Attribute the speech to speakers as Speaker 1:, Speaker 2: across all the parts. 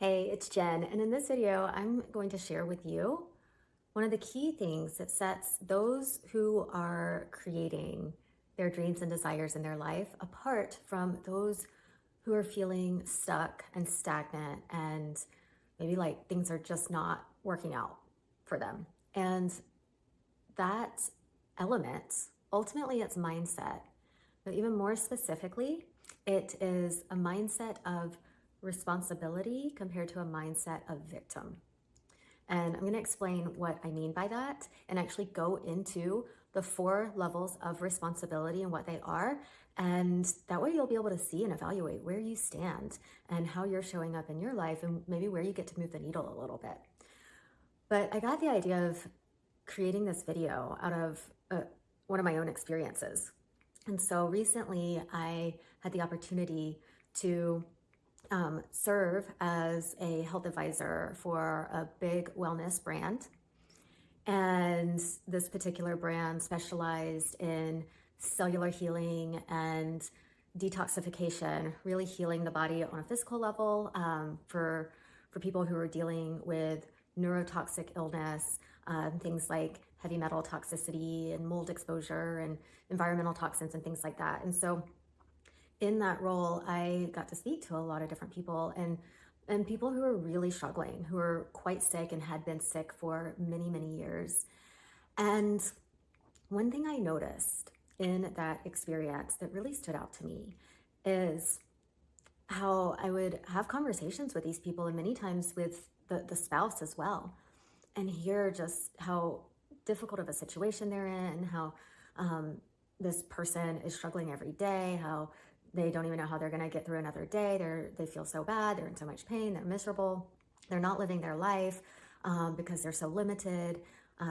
Speaker 1: Hey, it's Jen, and in this video, I'm going to share with you one of the key things that sets those who are creating their dreams and desires in their life apart from those who are feeling stuck and stagnant and maybe like things are just not working out for them. And that element, ultimately, it's mindset. But even more specifically, it is a mindset of responsibility compared to a mindset of victim. And I'm going to explain what I mean by that and actually go into the 4 levels of responsibility and what they are. And that way you'll be able to see and evaluate where you stand and how you're showing up in your life and maybe where you get to move the needle a little bit. But I got the idea of creating this video out of one of my own experiences. And so recently I had the opportunity to serve as a health advisor for a big wellness brand. And this particular brand specialized in cellular healing and detoxification, really healing the body on a physical level for people who are dealing with neurotoxic illness, things like heavy metal toxicity and mold exposure and environmental toxins and things like that. And so in that role, I got to speak to a lot of different people and people who are really struggling, who are quite sick and had been sick for many, many years. And one thing I noticed in that experience that really stood out to me is how I would have conversations with these people and many times with the spouse as well, and hear just how difficult of a situation they're in, how this person is struggling every day, how they don't even know how they're going to get through another day. They feel so bad. They're in so much pain. They're miserable. They're not living their life because they're so limited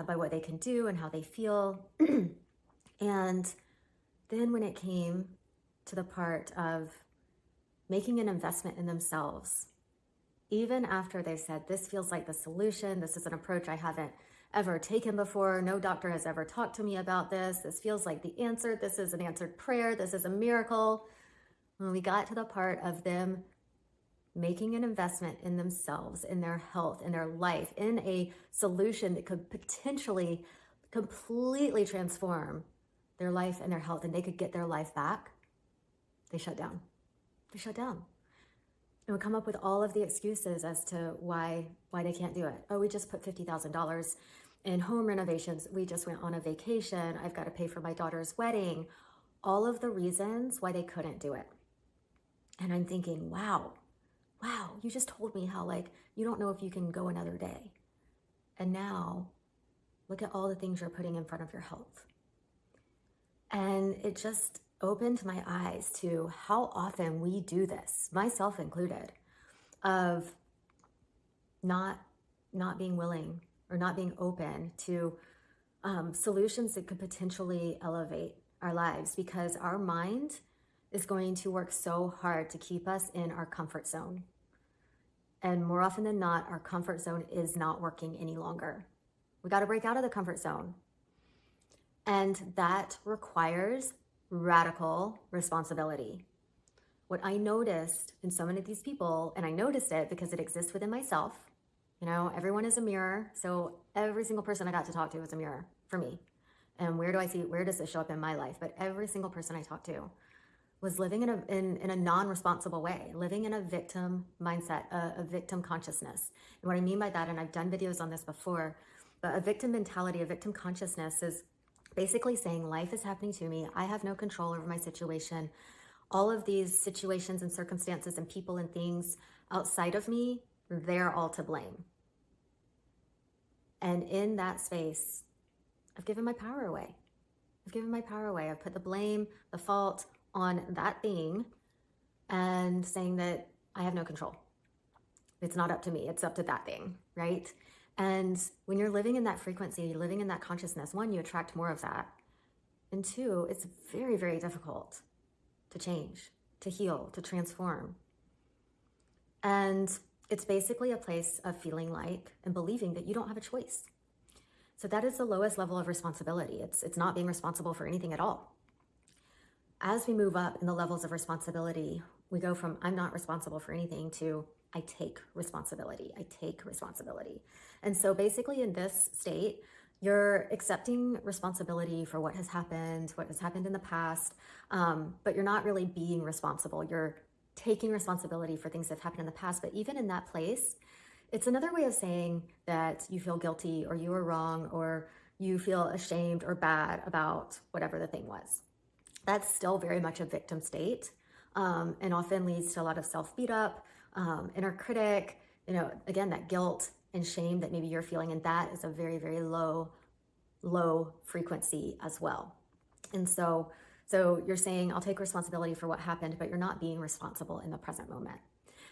Speaker 1: by what they can do and how they feel. And then when it came to the part of making an investment in themselves, even after they said, this feels like the solution, this is an approach I haven't ever taken before, no doctor has ever talked to me about this feels like the answer, this is an answered prayer, this is a miracle. When we got to the part of them making an investment in themselves, in their health, in their life, in a solution that could potentially completely transform their life and their health, and they could get their life back, they shut down. They shut down. And would come up with all of the excuses as to why they can't do it. Oh, we just put $50,000 in home renovations. We just went on a vacation. I've got to pay for my daughter's wedding. All of the reasons why they couldn't do it. And I'm thinking, wow, you just told me how you don't know if you can go another day. And now look at all the things you're putting in front of your health. And it just opened my eyes to how often we do this, myself included, of not being willing or not being open to solutions that could potentially elevate our lives, because our mind is going to work so hard to keep us in our comfort zone. And more often than not, our comfort zone is not working any longer. We got to break out of the comfort zone. And that requires radical responsibility. What I noticed in so many of these people, and I noticed it because it exists within myself, everyone is a mirror. So every single person I got to talk to was a mirror for me. And where does this show up in my life? But every single person I talked to was living in a non-responsible way, living in a victim mindset, a victim consciousness. And what I mean by that, and I've done videos on this before, but a victim mentality, a victim consciousness is basically saying life is happening to me. I have no control over my situation. All of these situations and circumstances and people and things outside of me, they're all to blame. And in that space, I've given my power away. I've put the blame, the fault on that thing and saying that I have no control. It's not up to me. It's up to that thing, right? And when you're living in that frequency, you're living in that consciousness, 1, you attract more of that. And 2, it's very, very difficult to change, to heal, to transform. And it's basically a place of feeling like and believing that you don't have a choice. So that is the lowest level of responsibility. It's not being responsible for anything at all. As we move up in the levels of responsibility, we go from I'm not responsible for anything to I take responsibility. I take responsibility. And so basically in this state, you're accepting responsibility for what has happened in the past, but you're not really being responsible. You're taking responsibility for things that have happened in the past. But even in that place, it's another way of saying that you feel guilty or you were wrong or you feel ashamed or bad about whatever the thing was. That's still very much a victim state, and often leads to a lot of self-beat up, inner critic, again, that guilt and shame that maybe you're feeling. And that is a very, very low frequency as well. And so you're saying, I'll take responsibility for what happened, but you're not being responsible in the present moment.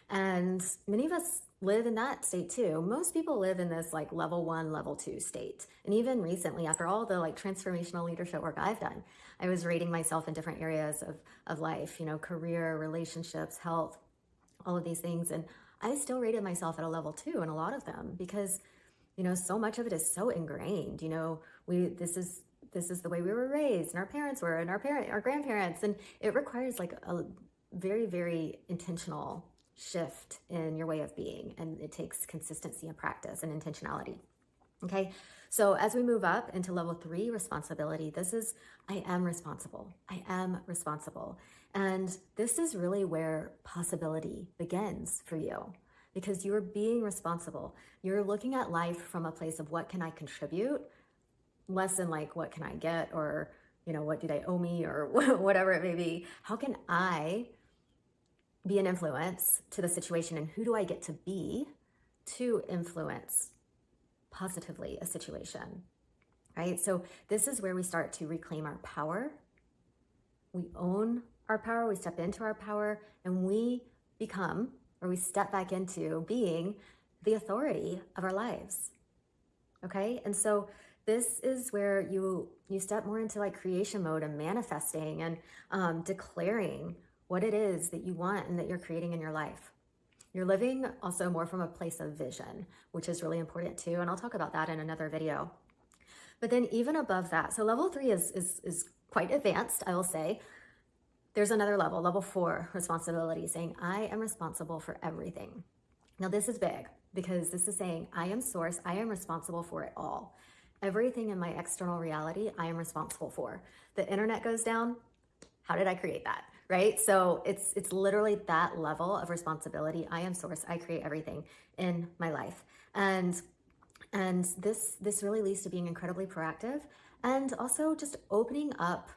Speaker 1: And many of us live in that state too. Most people live in this like level 1, level 2 state. And even recently, after all the like transformational leadership work I've done, I was rating myself in different areas of life, career, relationships, health, all of these things. And I still rated myself at a level 2 in a lot of them because, so much of it is so ingrained. This is the way we were raised, and our parents were, and our grandparents, and it requires like a very, very intentional shift in your way of being, and it takes consistency and practice and intentionality. Okay, so as we move up into level 3 responsibility, this is I am responsible. And this is really where possibility begins for you, because you're being responsible. You're looking at life from a place of what can I contribute, less than like what can I get, or what do they owe me, or whatever it may be. How can I be an influence to the situation, and who do I get to be to influence positively a situation, right? So this is where we start to reclaim our power. We own our power, we step into our power, and we become, or we step back into being the authority of our lives, okay? And so this is where you step more into like creation mode and manifesting and declaring what it is that you want and that you're creating in your life. You're living also more from a place of vision, which is really important too. And I'll talk about that in another video. But then even above that, so level 3 is quite advanced, I will say. There's another level, level 4 responsibility, saying I am responsible for everything. Now this is big because this is saying I am source, I am responsible for it all. Everything in my external reality, I am responsible for. The internet goes down, how did I create that? Right? So it's literally that level of responsibility. I am source. I create everything in my life. And this really leads to being incredibly proactive, and also just opening up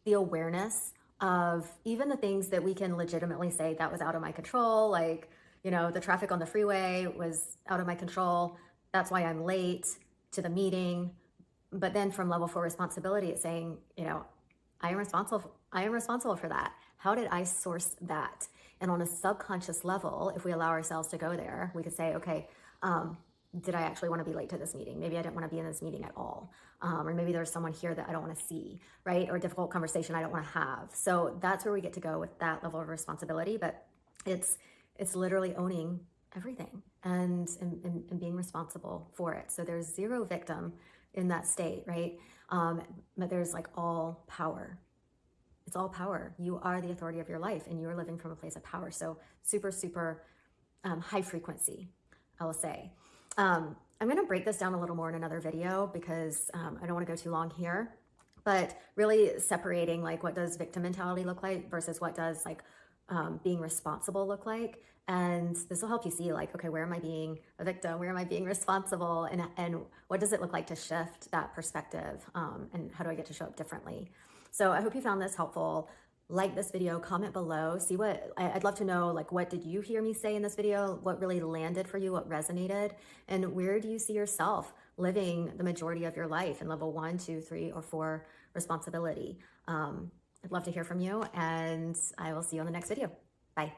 Speaker 1: the awareness of even the things that we can legitimately say that was out of my control. Like, the traffic on the freeway was out of my control. That's why I'm late to the meeting. But then from level 4 responsibility, it's saying, I am responsible for that. How did I source that? And on a subconscious level, if we allow ourselves to go there, we could say, okay, did I actually want to be late to this meeting? Maybe I didn't want to be in this meeting at all. Or maybe there's someone here that I don't want to see, right? Or a difficult conversation I don't want to have. So that's where we get to go with that level of responsibility. But it's literally owning everything and being responsible for it. So there's zero victim in that state, right? But there's like all power. It's all power. You are the authority of your life, and you are living from a place of power. So super, super high frequency, I will say. I'm going to break this down a little more in another video because I don't want to go too long here, but really separating like what does victim mentality look like versus what does like being responsible look like. And this will help you see like, okay, where am I being a victim? Where am I being responsible? And what does it look like to shift that perspective? And how do I get to show up differently? So I hope you found this helpful. Like this video, comment below, see what, I'd love to know, like, what did you hear me say in this video? What really landed for you? What resonated? And where do you see yourself living the majority of your life in level 1, 2, 3, or 4 responsibility? I'd love to hear from you, and I will see you on the next video. Bye.